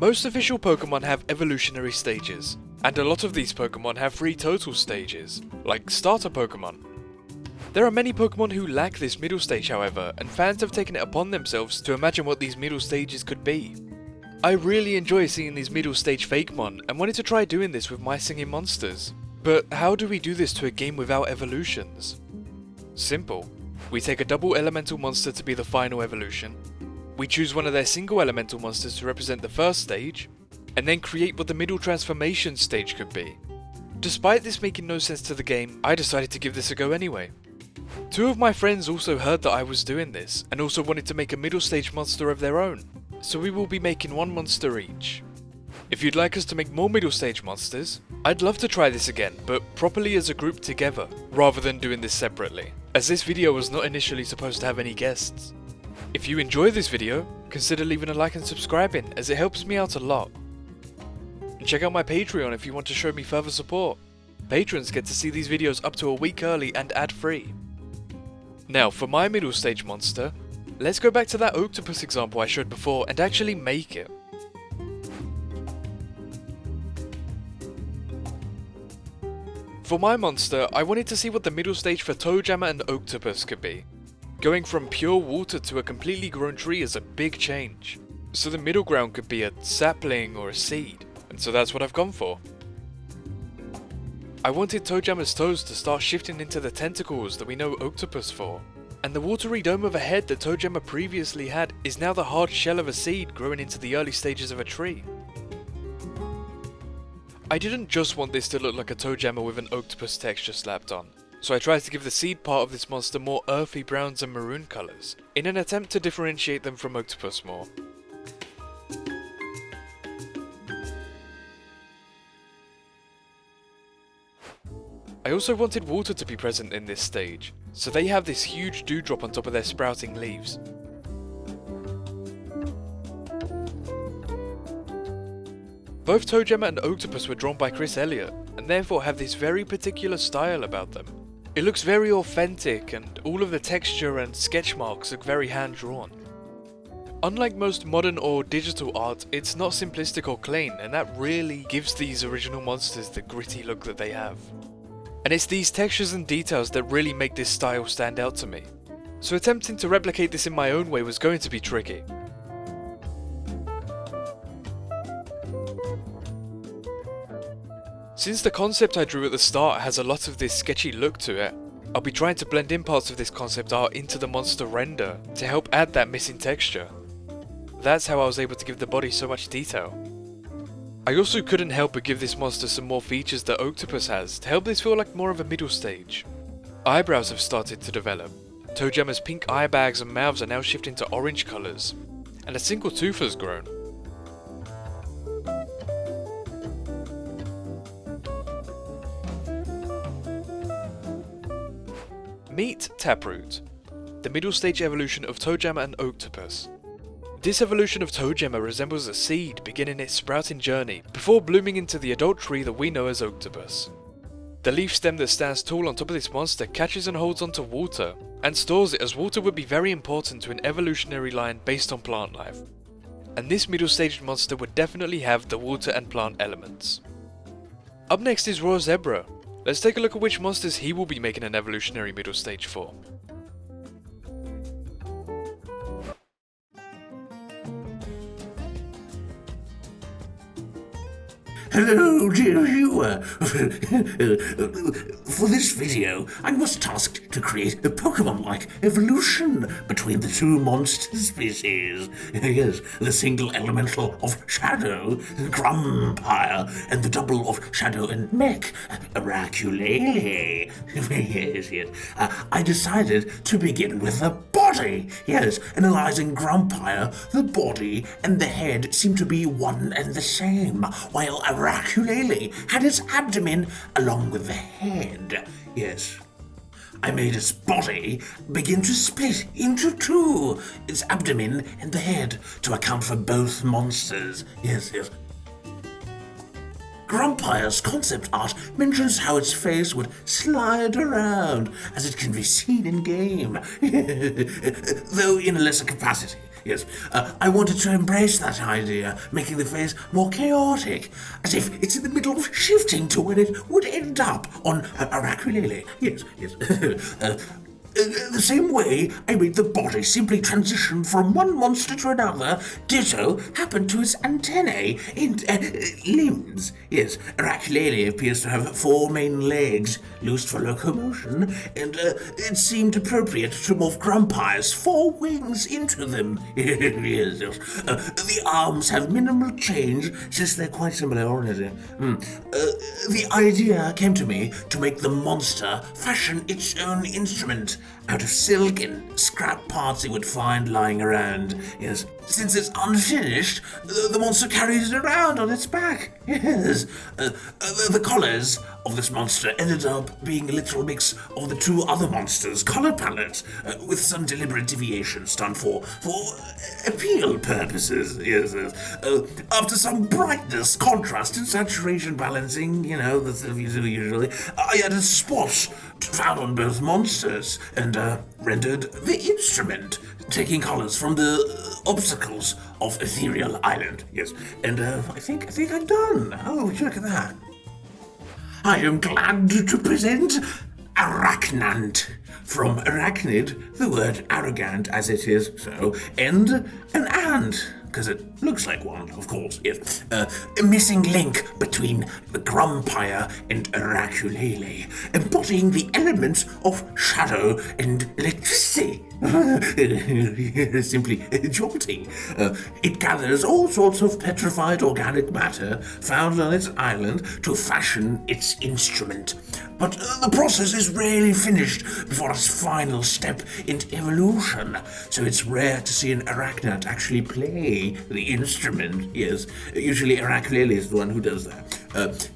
Most official Pokemon have evolutionary stages, and a lot of these Pokemon have 3 total stages, like starter Pokemon. There are many Pokemon who lack this middle stage however, and fans have taken it upon themselves to imagine what these middle stages could be. I really enjoy seeing these middle stage Fakemon and wanted to try doing this with my singing monsters. But how do we do this to a game without evolutions? Simple. We take a double elemental monster to be the final evolution, we choose one of their single elemental monsters to represent the first stage, and then create what the middle transformation stage could be. Despite this making no sense to the game, I decided to give this a go anyway. 2 of my friends also heard that I was doing this, and also wanted to make a middle stage monster of their own, so we will be making 1 monster each. If you'd like us to make more middle stage monsters, I'd love to try this again, but properly as a group together, rather than doing this separately, as this video was not initially supposed to have any guests. If you enjoyed this video, consider leaving a like and subscribing, as it helps me out a lot. And check out my Patreon if you want to show me further support. Patrons get to see these videos up to a week early and ad-free. Now for my middle stage monster, let's go back to that octopus example I showed before and actually make it. For my monster, I wanted to see what the middle stage for Toejammer and Octopus could be. Going from pure water to a completely grown tree is a big change, so the middle ground could be a sapling or a seed, and so that's what I've gone for. I wanted Toejammer's toes to start shifting into the tentacles that we know Octopus for, and the watery dome of a head that Toejammer previously had is now the hard shell of a seed growing into the early stages of a tree. I didn't just want this to look like a Toejammer with an octopus texture slapped on, so I tried to give the seed part of this monster more earthy browns and maroon colours, in an attempt to differentiate them from Octopus more. I also wanted water to be present in this stage, so they have this huge dewdrop on top of their sprouting leaves. Both Toejammer and Octopus were drawn by Chris Elliott, and therefore have this very particular style about them. It looks very authentic, and all of the texture and sketch marks look very hand-drawn. Unlike most modern or digital art, it's not simplistic or clean, and that really gives these original monsters the gritty look that they have. And it's these textures and details that really make this style stand out to me. So attempting to replicate this in my own way was going to be tricky. Since the concept I drew at the start has a lot of this sketchy look to it, I'll be trying to blend in parts of this concept art into the monster render to help add that missing texture. That's how I was able to give the body so much detail. I also couldn't help but give this monster some more features that Octopus has to help this feel like more of a middle stage. Eyebrows have started to develop, Toejammer's pink eye bags and mouths are now shifting to orange colours, and a single tooth has grown. Meet Taproot, the middle stage evolution of Toejammer and Octopus. This evolution of Toejammer resembles a seed beginning its sprouting journey before blooming into the adult tree that we know as Octopus. The leaf stem that stands tall on top of this monster catches and holds onto water, and stores it, as water would be very important to an evolutionary line based on plant life. And this middle stage monster would definitely have the water and plant elements. Up next is Raw Zebra. Let's take a look at which monsters he will be making an evolutionary middle stage for. Hello, dear viewer. For this video, I was tasked to create a Pokemon-like evolution between the 2 monster species. Yes, the single elemental of Shadow, Grumpire, and the double of Shadow and Mech, Araculele. Yes. I decided to begin with the body. Yes, analysing Grumpire, the body and the head seem to be one and the same, while Araculele had its abdomen along with the head. Yes. I made its body begin to split into 2, its abdomen and the head, to account for both monsters. Yes. Grumpire's concept art mentions how its face would slide around, as it can be seen in game, though in a lesser capacity. Yes. I wanted to embrace that idea, making the face more chaotic, as if it's in the middle of shifting to where it would end up on Arakulele. Yes, yes. The same way I made the body simply transition from one monster to another, ditto happened to its antennae and limbs. Yes, Arakulele appears to have 4 main legs, loosed for locomotion, and it seemed appropriate to morph Grumpire's 4 wings into them. Yes, yes. The arms have minimal change since they're quite similar already. The idea came to me to make the monster fashion its own instrument out of silk and scrap parts it would find lying around. Yes, since it's unfinished, the monster carries it around on its back. Yes, the collars of this monster ended up being a literal mix of the 2 other monsters' color palettes, with some deliberate deviations done for appeal purposes. Yes, after some brightness, contrast, and saturation balancing, you know, that's usually, I added spots found on both monsters and rendered the instrument, taking colors from the obstacles of Ethereal Island. Yes, and I think I'm done. Oh, look at that. I am glad to present Arachnant. From arachnid, the word arrogant as it is so, and an ant, because it looks like one, of course, yes. A missing link between the Grumpire and Arakulele, embodying the elements of shadow and electricity. Simply jolting. It gathers all sorts of petrified organic matter found on its island to fashion its instrument. But the process is rarely finished before its final step into evolution, so it's rare to see an arachnid actually play the instrument. Yes, usually Arakulele is the one who does that.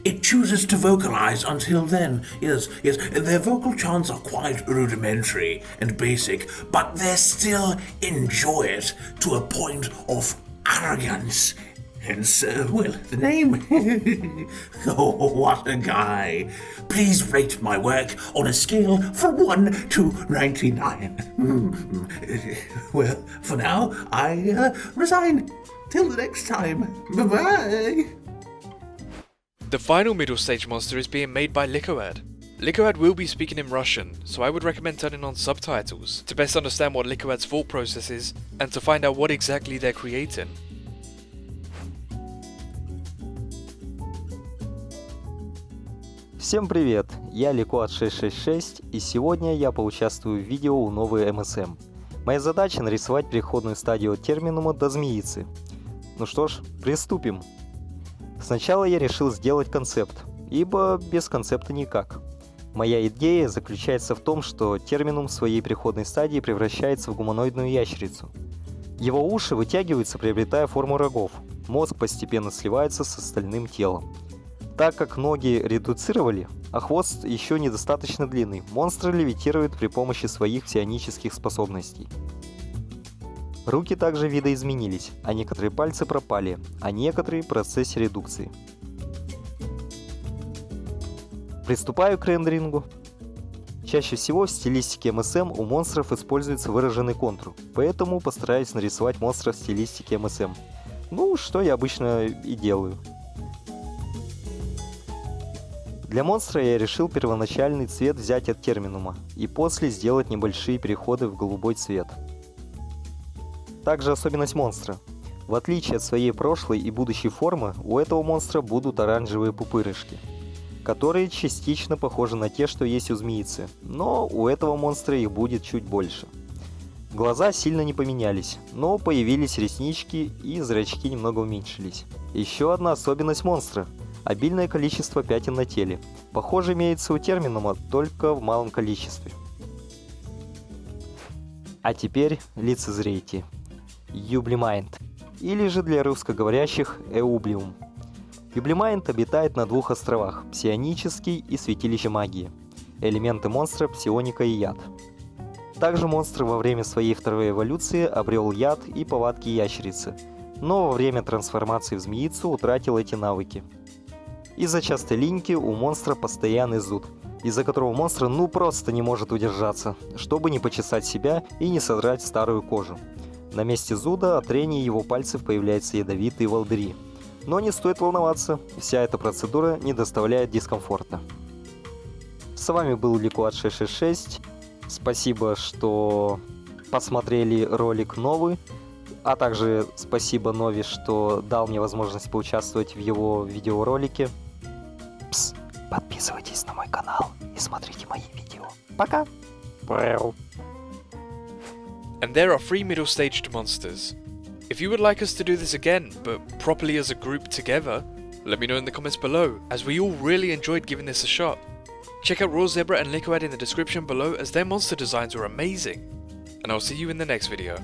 It chooses to vocalize until then. Yes, their vocal chants are quite rudimentary and basic, but they still enjoy it to a point of arrogance. Hence, the name. Oh, what a guy. Please rate my work on a scale from 1 to 99. Well, for now, I resign. Till the next time. Bye-bye. The final middle stage monster is being made by Likoad. Likoad will be speaking in Russian, so I would recommend turning on subtitles to best understand what Likoad's thought process is and to find out what exactly they're creating. Всем привет, я Likoad666 и сегодня я поучаствую в видео у новой МСМ. Моя задача нарисовать переходную стадию от терминума до змеицы. Ну что ж, приступим. Сначала я решил сделать концепт, ибо без концепта никак. Моя идея заключается в том, что терминум в своей переходной стадии превращается в гуманоидную ящерицу. Его уши вытягиваются, приобретая форму рогов, мозг постепенно сливается с остальным телом. Так как ноги редуцировали, а хвост еще недостаточно длинный, монстр левитирует при помощи своих псионических способностей. Руки также видоизменились, а некоторые пальцы пропали, а некоторые в процессе редукции. Приступаю к рендерингу. Чаще всего в стилистике МСМ у монстров используется выраженный контур, поэтому постараюсь нарисовать монстра в стилистике МСМ. Ну, что я обычно и делаю. Для монстра я решил первоначальный цвет взять от терминума и после сделать небольшие переходы в голубой цвет. Также особенность монстра. В отличие от своей прошлой и будущей формы, у этого монстра будут оранжевые пупырышки, которые частично похожи на те, что есть у змеицы, но у этого монстра их будет чуть больше. Глаза сильно не поменялись, но появились реснички и зрачки немного уменьшились. Еще одна особенность монстра. Обильное количество пятен на теле. Похоже, имеется у терминума, только в малом количестве. А теперь лицезрейте. Юблимайнд, или же для русскоговорящих Эублиум. Юблимайнд обитает на 2 островах – Псионический и Святилище Магии. Элементы монстра – псионика и яд. Также монстр во время своей второй эволюции обрел яд и повадки ящерицы, но во время трансформации в змеицу утратил эти навыки. Из-за частой линьки у монстра постоянный зуд, из-за которого монстр ну просто не может удержаться, чтобы не почесать себя и не содрать старую кожу. На месте зуда от трения его пальцев появляются ядовитые волдыри. Но не стоит волноваться, вся эта процедура не доставляет дискомфорта. С вами был Liquad666. Спасибо, что посмотрели ролик новый. А также спасибо Нови, что дал мне возможность поучаствовать в его видеоролике. Пс, подписывайтесь на мой канал и смотрите мои видео. Пока! And there are 3 middle-staged monsters. If you would like us to do this again, but properly as a group together, let me know in the comments below, as we all really enjoyed giving this a shot. Check out Raw Zebra and Liquid in the description below, as their monster designs were amazing. And I'll see you in the next video.